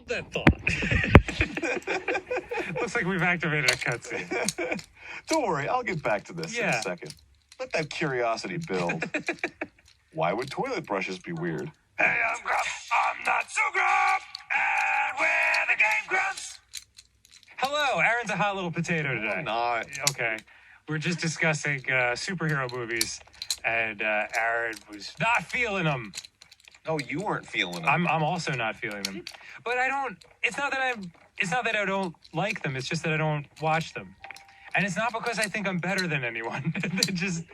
Hold that thought. Looks like we've activated a cutscene. Don't worry, I'll get back to this in a second. Let that curiosity build. Why would toilet brushes be weird? Hey, I'm Grump. I'm not so Grump. And we're the Game Grumps. Hello, Aaron's a hot little potato today. I'm not. Okay. We're just discussing superhero movies, and Aaron was not feeling them. No, you weren't feeling it. I'm also not feeling them. But I don't, it's not that I don't like them, it's just that I don't watch them. And it's not because I think I'm better than anyone. They just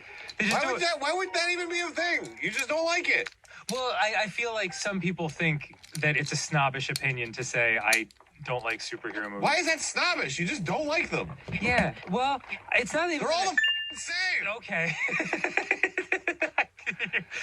Why would that even be a thing? You just don't like it. Well, I feel like some people think that it's a snobbish opinion to say I don't like superhero movies. Why is that snobbish? You just don't like them. Yeah, well, it's not even... They're all the same. Okay.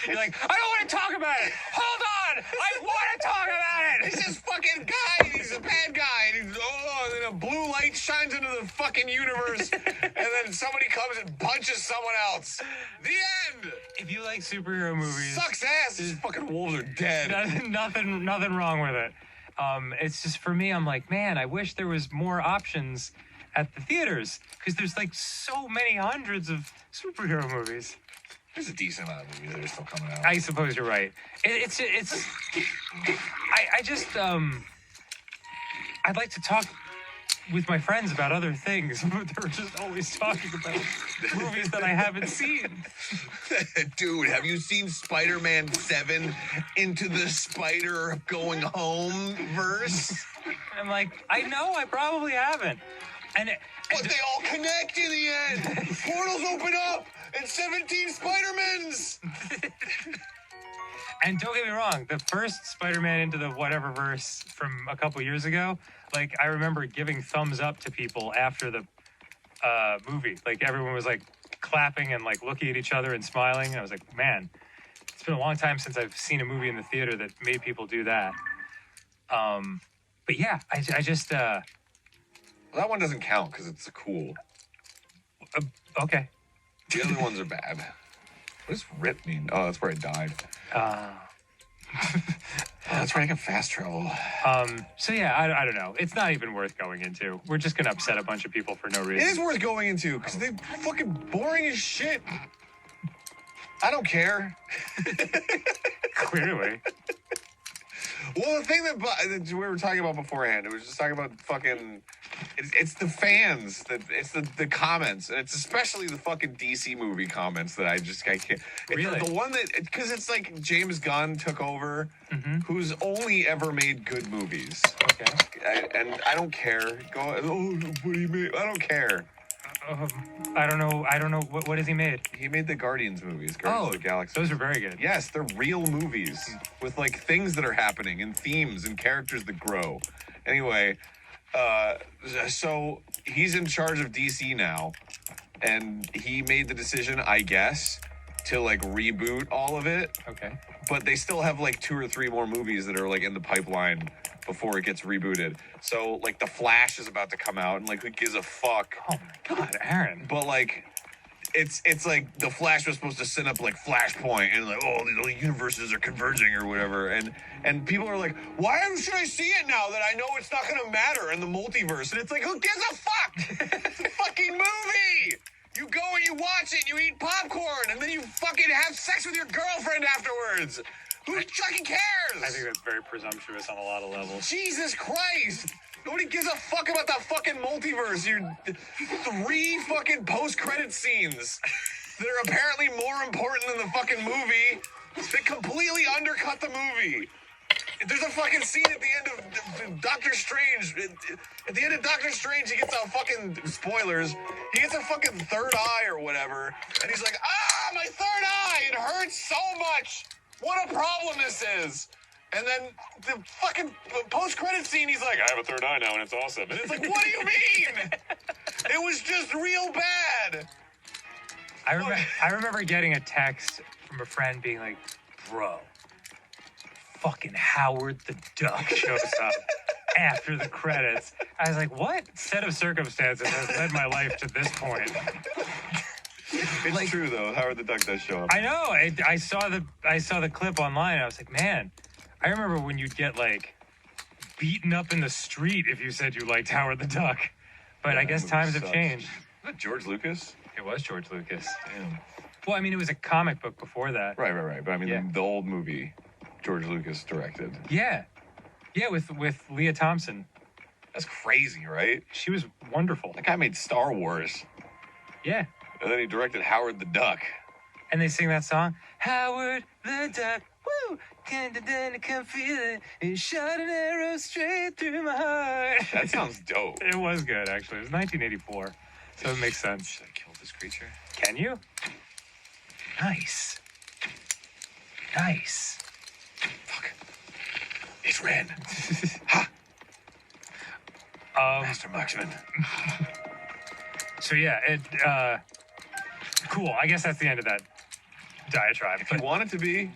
You're like, I don't want to talk about it. Hold on. I want to talk about it. It's this fucking guy. He's a bad guy. And then a blue light shines into the fucking universe. And then somebody comes and punches someone else. The end. If you like superhero movies... Sucks ass. These fucking wolves are dead. Nothing wrong with it. It's just, for me, I'm like, man, I wish there was more options at the theaters. Because there's like so many hundreds of superhero movies. There's a decent amount of movies that are still coming out. I suppose you're right. I just, I'd like to talk with my friends about other things, but they're just always talking about movies that I haven't seen. Dude, have you seen Spider-Man 7 Into the Spider Going Home verse? I'm like, I know, I probably haven't. But they all connect in the end. Portals open up. And 17 Spider-Mans! And don't get me wrong, the first Spider-Man Into the Whatever verse from a couple years ago, like, I remember giving thumbs up to people after the movie. Like, everyone was, like, clapping and, like, looking at each other and smiling. And I was like, man, it's been a long time since I've seen a movie in the theater that made people do that. But yeah, I just... Well, that one doesn't count because it's cool. Okay. The other ones are bad. What does RIP mean? Oh, that's where I died. That's where I can fast travel. So yeah, I don't know. It's not even worth going into. We're just gonna upset a bunch of people for no reason. It is worth going into because they're fucking boring as shit. I don't care. Clearly. Well, the thing that we were talking about beforehand, it was just talking about fucking... It's the fans, it's the comments, and it's especially the fucking DC movie comments that I can't... Really? The one that... Because it's like James Gunn took over, who's only ever made good movies. Okay. And I don't care. What do you mean? I don't care. I don't know. What has he made? He made the Guardians movies, Guardians of the Galaxy. Those are very good. Yes, they're real movies with like things that are happening and themes and characters that grow. Anyway, so he's in charge of DC now, and he made the decision, I guess, to like reboot all of it. Okay. But they still have like 2 or 3 more movies that are like in the pipeline before it gets rebooted. So like The Flash is about to come out, and like who gives a fuck? Oh my God, Aaron. But like it's like The Flash was supposed to set up like Flashpoint and like, oh, these universes are converging or whatever, and people are like, why should I see it now that I know it's not gonna matter in the multiverse? And it's like, who gives a fuck? It's a fucking movie. You go and you watch it, and you eat popcorn, and then you fucking have sex with your girlfriend afterwards. Who fucking cares? I think that's very presumptuous on a lot of levels. Jesus Christ! Nobody gives a fuck about the fucking multiverse. You're 3 fucking post-credit scenes that are apparently more important than the fucking movie that completely undercut the movie. There's a fucking scene at the end of Doctor Strange. At the end of Doctor Strange, he gets a fucking... Spoilers. He gets a fucking third eye or whatever. And he's like, my third eye! It hurts so much! What a problem this is! And then the fucking post-credit scene, he's like, I have a third eye now and it's awesome. And it's like, what do you mean? It was just real bad. I remember getting a text from a friend being like, bro, fucking Howard the Duck shows up after the credits. I was like, what set of circumstances has led my life to this point? It's like, true though. Howard the Duck does show up. I know. I saw the clip online. And I was like, man, I remember when you'd get like beaten up in the street if you said you liked Howard the Duck. But Yeah, I guess that movie times have sucks. changed. Is that George Lucas? It was George Lucas. Damn. Well, I mean, it was a comic book before that. Right. But I mean, Yeah. the old movie George Lucas directed. Yeah. Yeah, with Leah Thompson. That's crazy, right? She was wonderful. That guy made Star Wars, Yeah. and then he directed Howard the Duck. And they sing that song, Howard the Duck, woo, can feel it, and shot an arrow straight through my heart. That sounds dope. It was good, actually. It was 1984, so it makes sense. Should I kill this creature? Can you? Nice. Nice. Fuck. It's Ren. Ha! Master Marksman. So yeah, cool. I guess that's the end of that diatribe. If you want it to be,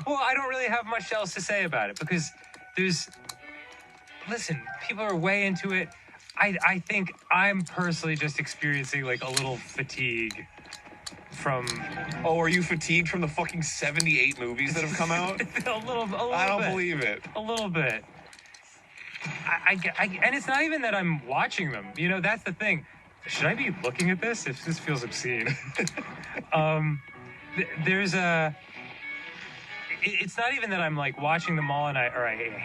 Well, I don't really have much else to say about it because listen, people are way into it. I think I'm personally just experiencing like a little fatigue from oh, are you fatigued from the fucking 78 movies that have come out? a little I don't bit. believe it. A little bit. And it's not even that I'm watching them. You know, that's the thing. Should I be looking at this? If this feels obscene. There's a. It's not even that I'm like watching them all and I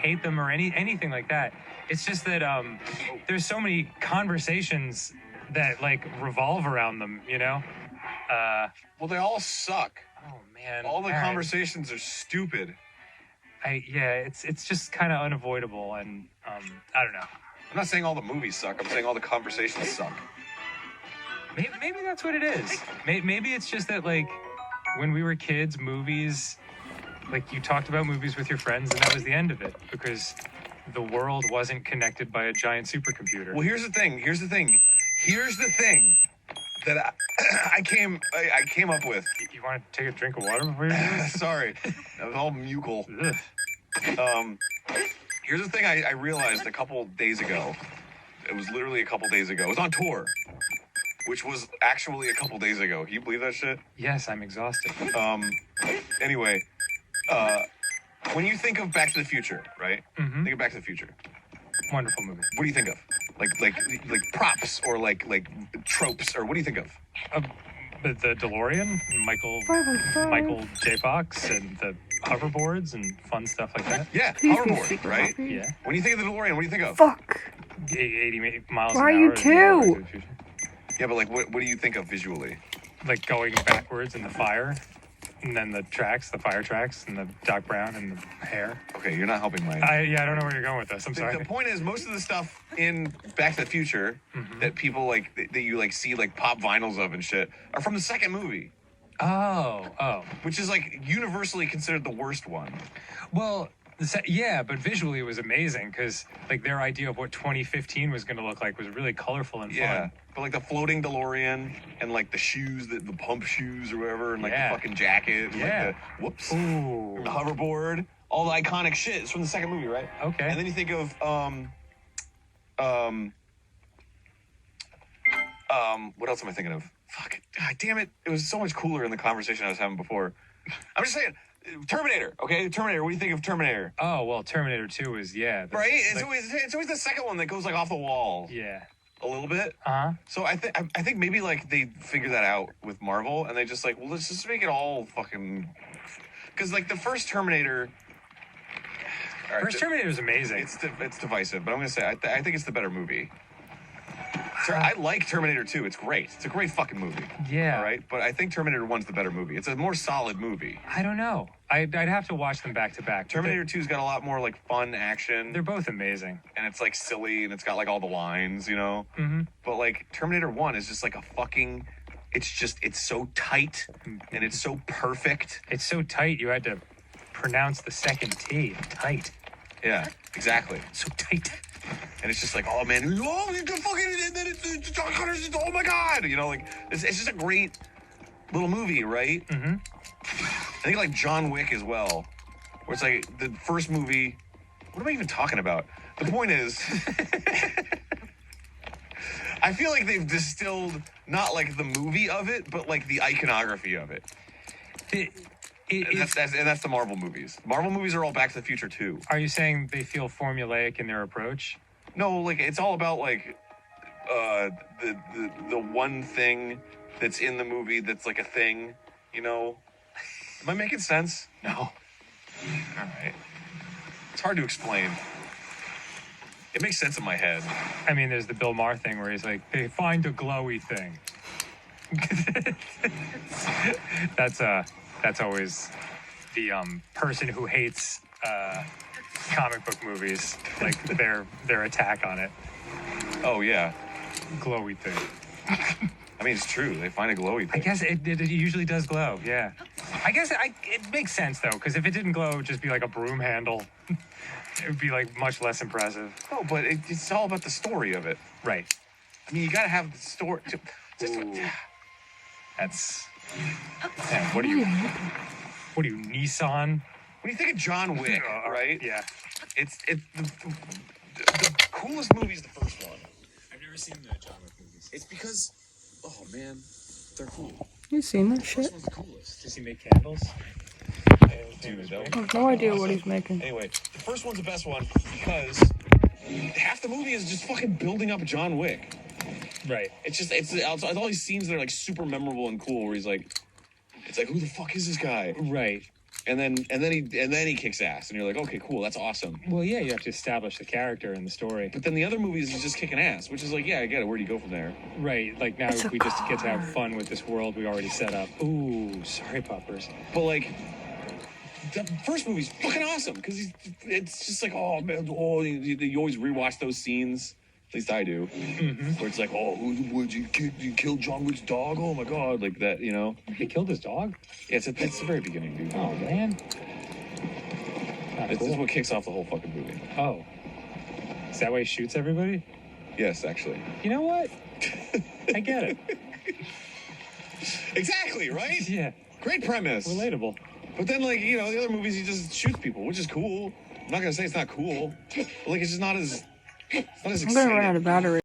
hate them or anything like that. It's just that there's so many conversations that like revolve around them. You know. Well, they all suck. Oh man. All the right. conversations are stupid. It's just kind of unavoidable, and I don't know. I'm not saying all the movies suck. I'm saying all the conversations suck. Maybe that's what it is. Maybe it's just that like when we were kids, movies, like you talked about movies with your friends, and that was the end of it because the world wasn't connected by a giant supercomputer. Well, here's the thing that I came up with. You want to take a drink of water before you do this? Sorry, that was all mucal. Ugh. Here's the thing I realized a couple days ago. It was literally a couple days ago. I was on tour, which was actually a couple days ago. Can you believe that shit? Yes, I'm exhausted. Anyway, when you think of Back to the Future, right? Mhm. Think of Back to the Future. Wonderful movie. What do you think of? Like props or like tropes or what do you think of? The DeLorean, Michael J. Fox, and the hoverboards and fun stuff like that. Yeah, Please be hoverboard, super right? happy. Yeah. When you think of the DeLorean, what do you think of? Fuck. 80 miles Why an are you hour. two? Yeah, but like what do you think of visually? Like going backwards in the fire, and then the fire tracks, and the Doc Brown and the hair. Okay, you're not helping my. I don't know where you're going with this. I'm sorry. The point is, most of the stuff in Back to the Future that people like that you like see like pop vinyls of and shit are from the second movie, Oh. which is like universally considered the worst one. Well, yeah, but visually it was amazing because like their idea of what 2015 was going to look like was really colorful and Yeah, fun. but like the floating DeLorean and like the shoes, the pump shoes or whatever, and like Yeah. the fucking jacket, and Yeah. like the whoops, Ooh. the hoverboard, all the iconic shit is from the second movie, right? Okay. And then you think of what else am I thinking of? Fuck, God damn it! It was so much cooler in the conversation I was having before. I'm just saying, Terminator. Okay, Terminator. What do you think of Terminator? Oh well, Terminator 2 is the- Right? It's like- always the second one that goes like off the wall yeah. a little bit. Uh-huh. So I think maybe like they figured that out with Marvel, and they just like, well, let's just make it all fucking, because like the first Terminator. All right, First Terminator is amazing. it's divisive, but I'm gonna say I think it's the better movie. I like Terminator 2. It's great. It's a great fucking movie. Yeah. All right, but I think Terminator 1's the better movie. It's a more solid movie. I don't know. I'd have to watch them back to back. Terminator 2's got a lot more like fun action, They're both amazing. and it's like silly, and it's got like all the lines, you know. Mm-hmm. But like Terminator 1 is just like a fucking. It's so tight, and it's so perfect. It's so tight you had to pronounce the second T. Tight. Yeah, exactly. So tight. And it's just like, oh man, oh, it's a fucking, and then it's oh my god, you know, like it's just a great little movie, right? Mm-hmm. I think like John Wick as well, where it's like the first movie. What am I even talking about? The point is, I feel like they've distilled not like the movie of it, but like the iconography of it. And that's the Marvel movies. Marvel movies are all Back to the Future too. Are you saying they feel formulaic in their approach? No, like it's all about like the one thing that's in the movie that's like a thing, you know? Am I making sense? No. All right. It's hard to explain. It makes sense in my head. I mean, there's the Bill Maher thing where he's like, they find a glowy thing. That's always the person who hates comic book movies, like their attack on it. Oh yeah. Glowy thing. I mean, it's true. They find a glowy thing. I guess it usually does glow. Yeah. I guess it makes sense though, because if it didn't glow, it would just be like a broom handle. It would be like much less impressive. No, but it's all about the story of it. Right. I mean, you gotta have the story. That's. Man, what are you, Nissan? When you think of John Wick, right? Yeah. It's the coolest movie is the first one. I've never seen the John Wick movies. It's because, oh man, they're cool. You seen that The shit? first one's the coolest. Does he make candles? Dude, I have no idea what he's making. Anyway, the first one's the best one because half the movie is just fucking building up John Wick. Right. It's all these scenes that are like super memorable and cool where he's like, it's like, who the fuck is this guy? Right. And then he kicks ass and you're like, okay, cool, that's awesome. Well, yeah, you have to establish the character and the story. But then the other movies is just kicking ass, which is like, yeah, I get it. Where do you go from there? Right. Like now we just get to have fun with this world we already set up. Ooh, sorry, puppers. But like, the first movie's fucking awesome because it's just like, oh man, you always rewatch those scenes. At least I do. Mm-hmm. Where it's like, oh, would you kill John Wick's dog? Oh my god, like that, you know? He killed his dog? Yeah, it's the very beginning, dude. Oh man. This is what kicks off the whole fucking movie. Oh. Is that why he shoots everybody? Yes, actually. You know what? I get it. Exactly, right? Yeah. Great premise. Relatable. But then, like, you know, the other movies, he just shoots people, which is cool. I'm not gonna say it's not cool. But, like, it's just not as I'm gonna run out of battery.